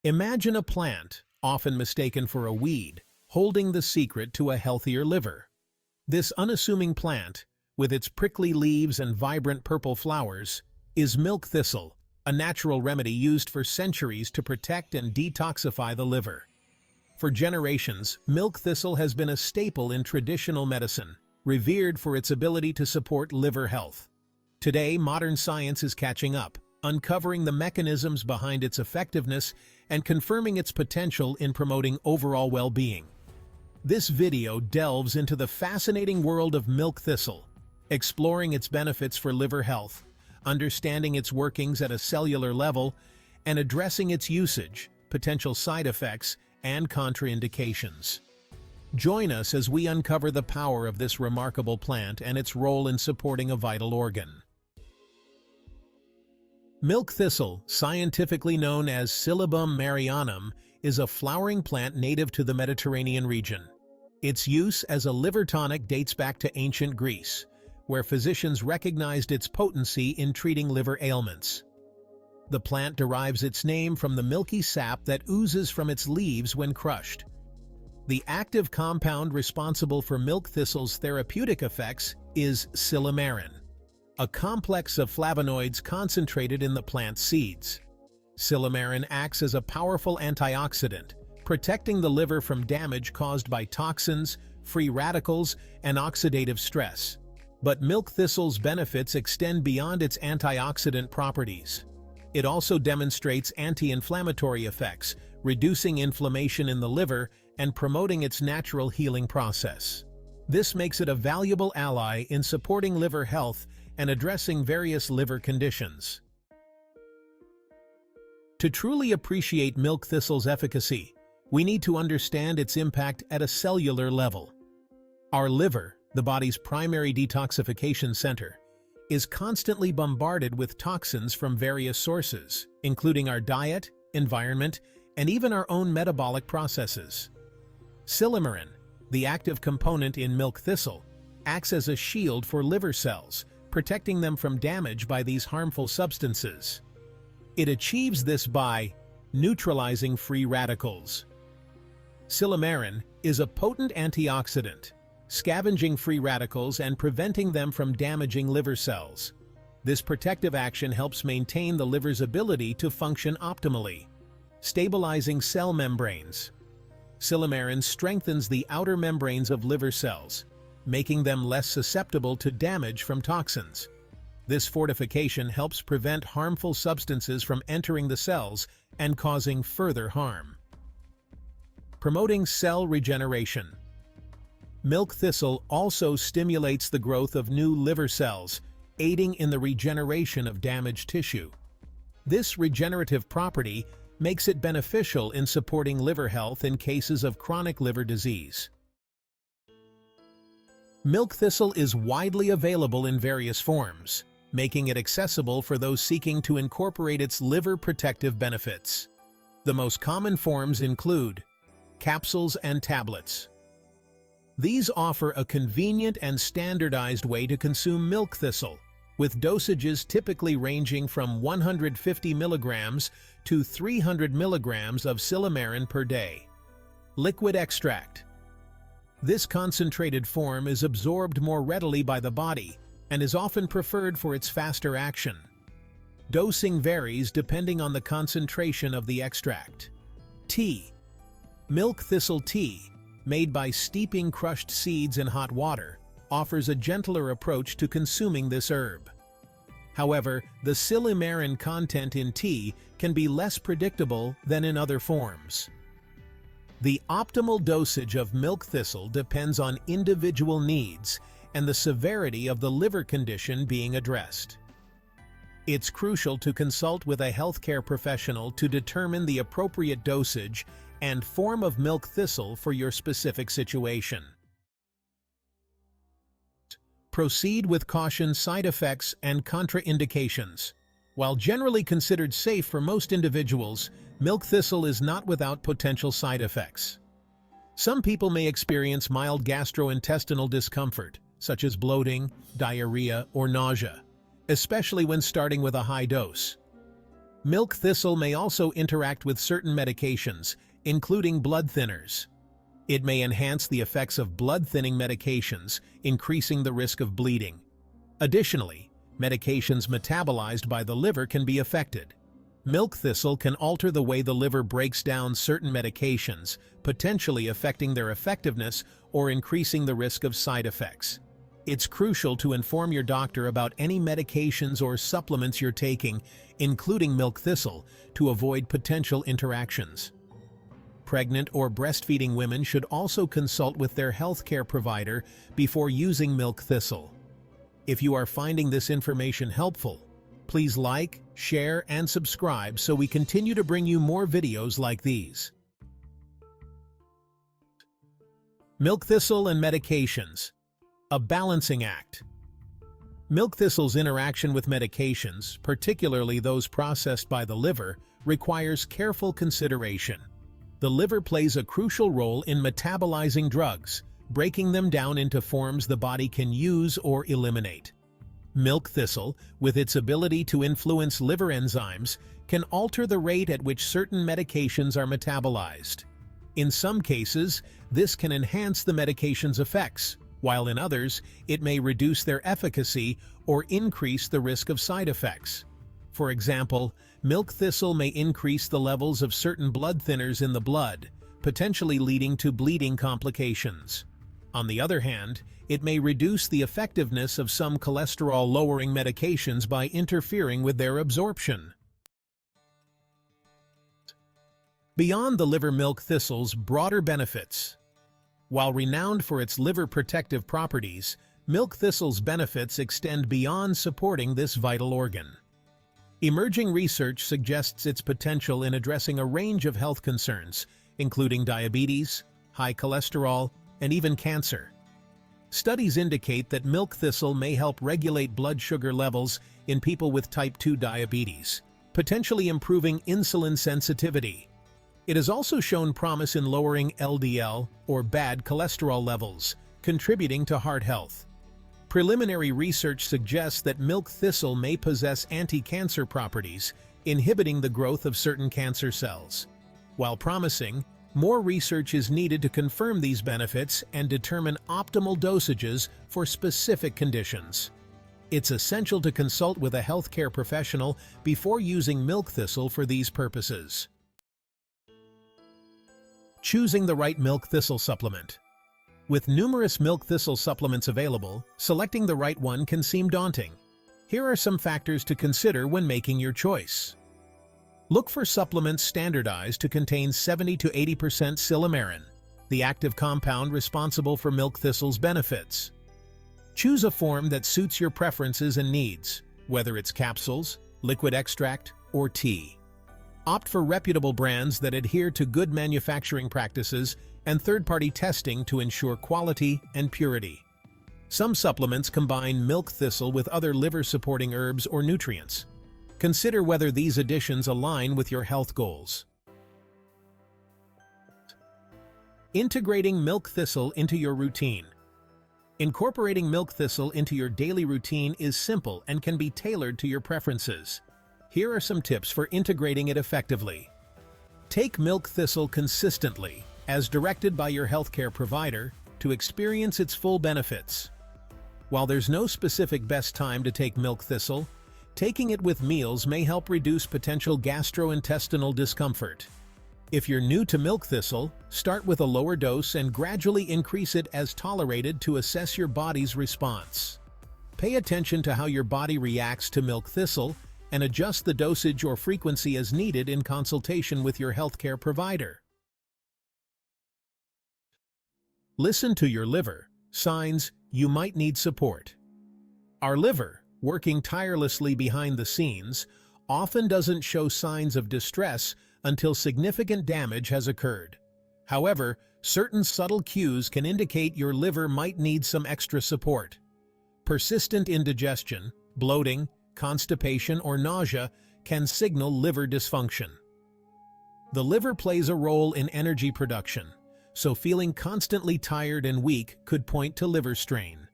Imagine a plant, often mistaken for a weed, holding the secret to a healthier liver. This unassuming plant, with its prickly leaves and vibrant purple flowers, is milk thistle, a natural remedy used for centuries to protect and detoxify the liver. For generations, milk thistle has been a staple in traditional medicine, revered for its ability to support liver health. Today, modern science is catching up, uncovering the mechanisms behind its effectiveness and confirming its potential in promoting overall well-being. This video delves into the fascinating world of milk thistle, exploring its benefits for liver health, understanding its workings at a cellular level, and addressing its usage, potential side effects, and contraindications. Join us as we uncover the power of this remarkable plant and its role in supporting a vital organ. Milk thistle, scientifically known as Silybum marianum, is a flowering plant native to the Mediterranean region. Its use as a liver tonic dates back to ancient Greece, where physicians recognized its potency in treating liver ailments. The plant derives its name from the milky sap that oozes from its leaves when crushed. The active compound responsible for milk thistle's therapeutic effects is silymarin, a complex of flavonoids concentrated in the plant's seeds. Silymarin acts as a powerful antioxidant, protecting the liver from damage caused by toxins, free radicals, and oxidative stress. But milk thistle's benefits extend beyond its antioxidant properties. It also demonstrates anti-inflammatory effects, reducing inflammation in the liver and promoting its natural healing process. This makes it a valuable ally in supporting liver health and addressing various liver conditions. To truly appreciate milk thistle's efficacy, we need to understand its impact at a cellular level. Our liver, the body's primary detoxification center, is constantly bombarded with toxins from various sources, including our diet, environment, and even our own metabolic processes. Silymarin, the active component in milk thistle, acts as a shield for liver cells, protecting them from damage by these harmful substances. It achieves this by neutralizing free radicals. Silymarin is a potent antioxidant, scavenging free radicals and preventing them from damaging liver cells. This protective action helps maintain the liver's ability to function optimally, stabilizing cell membranes. Silymarin strengthens the outer membranes of liver cells, making them less susceptible to damage from toxins. This fortification helps prevent harmful substances from entering the cells and causing further harm. Promoting cell regeneration. Milk thistle also stimulates the growth of new liver cells, aiding in the regeneration of damaged tissue. This regenerative property makes it beneficial in supporting liver health in cases of chronic liver disease. Milk thistle is widely available in various forms, making it accessible for those seeking to incorporate its liver protective benefits. The most common forms include capsules and tablets. These offer a convenient and standardized way to consume milk thistle, with dosages typically ranging from 150 milligrams to 300 milligrams of silymarin per day. Liquid extract. This concentrated form is absorbed more readily by the body and is often preferred for its faster action. Dosing varies depending on the concentration of the extract. Tea. Milk thistle tea, made by steeping crushed seeds in hot water, offers a gentler approach to consuming this herb. However, the silymarin content in tea can be less predictable than in other forms. The optimal dosage of milk thistle depends on individual needs and the severity of the liver condition being addressed. It's crucial to consult with a healthcare professional to determine the appropriate dosage and form of milk thistle for your specific situation. Proceed with caution. Side effects and contraindications. While generally considered safe for most individuals, milk thistle is not without potential side effects. Some people may experience mild gastrointestinal discomfort, such as bloating, diarrhea, or nausea, especially when starting with a high dose. Milk thistle may also interact with certain medications, including blood thinners. It may enhance the effects of blood-thinning medications, increasing the risk of bleeding. Additionally, medications metabolized by the liver can be affected. Milk thistle can alter the way the liver breaks down certain medications, potentially affecting their effectiveness or increasing the risk of side effects. It's crucial to inform your doctor about any medications or supplements you're taking, including milk thistle, to avoid potential interactions. Pregnant or breastfeeding women should also consult with their healthcare provider before using milk thistle. If you are finding this information helpful, please like, share, and subscribe so we continue to bring you more videos like these. Milk thistle and medications. A balancing act. Milk thistle's interaction with medications, particularly those processed by the liver, requires careful consideration. The liver plays a crucial role in metabolizing drugs, breaking them down into forms the body can use or eliminate. Milk thistle, with its ability to influence liver enzymes, can alter the rate at which certain medications are metabolized. In some cases, this can enhance the medication's effects, while in others, it may reduce their efficacy or increase the risk of side effects. For example, milk thistle may increase the levels of certain blood thinners in the blood, potentially leading to bleeding complications. On the other hand, it may reduce the effectiveness of some cholesterol-lowering medications by interfering with their absorption. Beyond the liver, milk thistle's broader benefits. While renowned for its liver protective properties, milk thistle's benefits extend beyond supporting this vital organ. Emerging research suggests its potential in addressing a range of health concerns, including diabetes, high cholesterol, and even cancer. Studies indicate that milk thistle may help regulate blood sugar levels in people with type 2 diabetes, potentially improving insulin sensitivity. It has also shown promise in lowering LDL, or bad cholesterol levels, contributing to heart health. Preliminary research suggests that milk thistle may possess anti-cancer properties, inhibiting the growth of certain cancer cells. While promising, more research is needed to confirm these benefits and determine optimal dosages for specific conditions. It's essential to consult with a healthcare professional before using milk thistle for these purposes. Choosing the right milk thistle supplement. With numerous milk thistle supplements available, selecting the right one can seem daunting. Here are some factors to consider when making your choice. Look for supplements standardized to contain 70 to 80% silymarin, the active compound responsible for milk thistle's benefits. Choose a form that suits your preferences and needs, whether it's capsules, liquid extract, or tea. Opt for reputable brands that adhere to good manufacturing practices and third-party testing to ensure quality and purity. Some supplements combine milk thistle with other liver-supporting herbs or nutrients. Consider whether these additions align with your health goals. Integrating milk thistle into your routine. Incorporating milk thistle into your daily routine is simple and can be tailored to your preferences. Here are some tips for integrating it effectively. Take milk thistle consistently, as directed by your healthcare provider, to experience its full benefits. While there's no specific best time to take milk thistle, taking it with meals may help reduce potential gastrointestinal discomfort. If you're new to milk thistle, start with a lower dose and gradually increase it as tolerated to assess your body's response. Pay attention to how your body reacts to milk thistle and adjust the dosage or frequency as needed in consultation with your healthcare provider. Listen to your liver. Signs you might need support. Our liver, working tirelessly behind the scenes, often doesn't show signs of distress until significant damage has occurred. However, certain subtle cues can indicate your liver might need some extra support. Persistent indigestion, bloating, constipation, or nausea can signal liver dysfunction. The liver plays a role in energy production, so feeling constantly tired and weak could point to liver strain.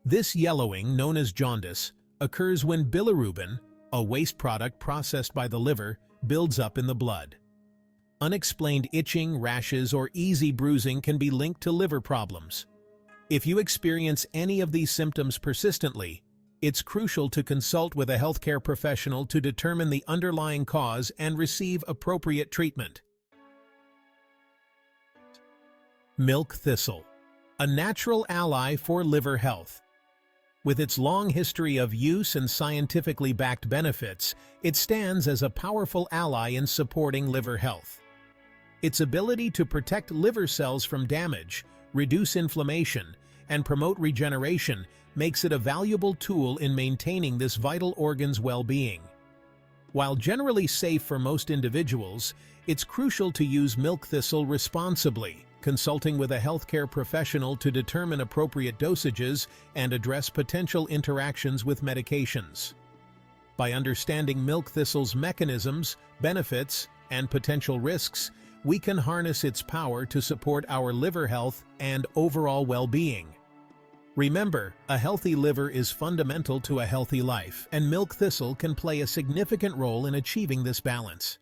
This yellowing, known as jaundice, occurs when bilirubin, a waste product processed by the liver, builds up in the blood. Unexplained itching, rashes, or easy bruising can be linked to liver problems. If you experience any of these symptoms persistently, it's crucial to consult with a healthcare professional to determine the underlying cause and receive appropriate treatment. Milk thistle, a natural ally for liver health. With its long history of use and scientifically backed benefits, it stands as a powerful ally in supporting liver health. Its ability to protect liver cells from damage, reduce inflammation, and promote regeneration makes it a valuable tool in maintaining this vital organ's well-being. While generally safe for most individuals, it's crucial to use milk thistle responsibly, consulting with a healthcare professional to determine appropriate dosages and address potential interactions with medications. By understanding milk thistle's mechanisms, benefits, and potential risks, we can harness its power to support our liver health and overall well-being. Remember, a healthy liver is fundamental to a healthy life, and milk thistle can play a significant role in achieving this balance.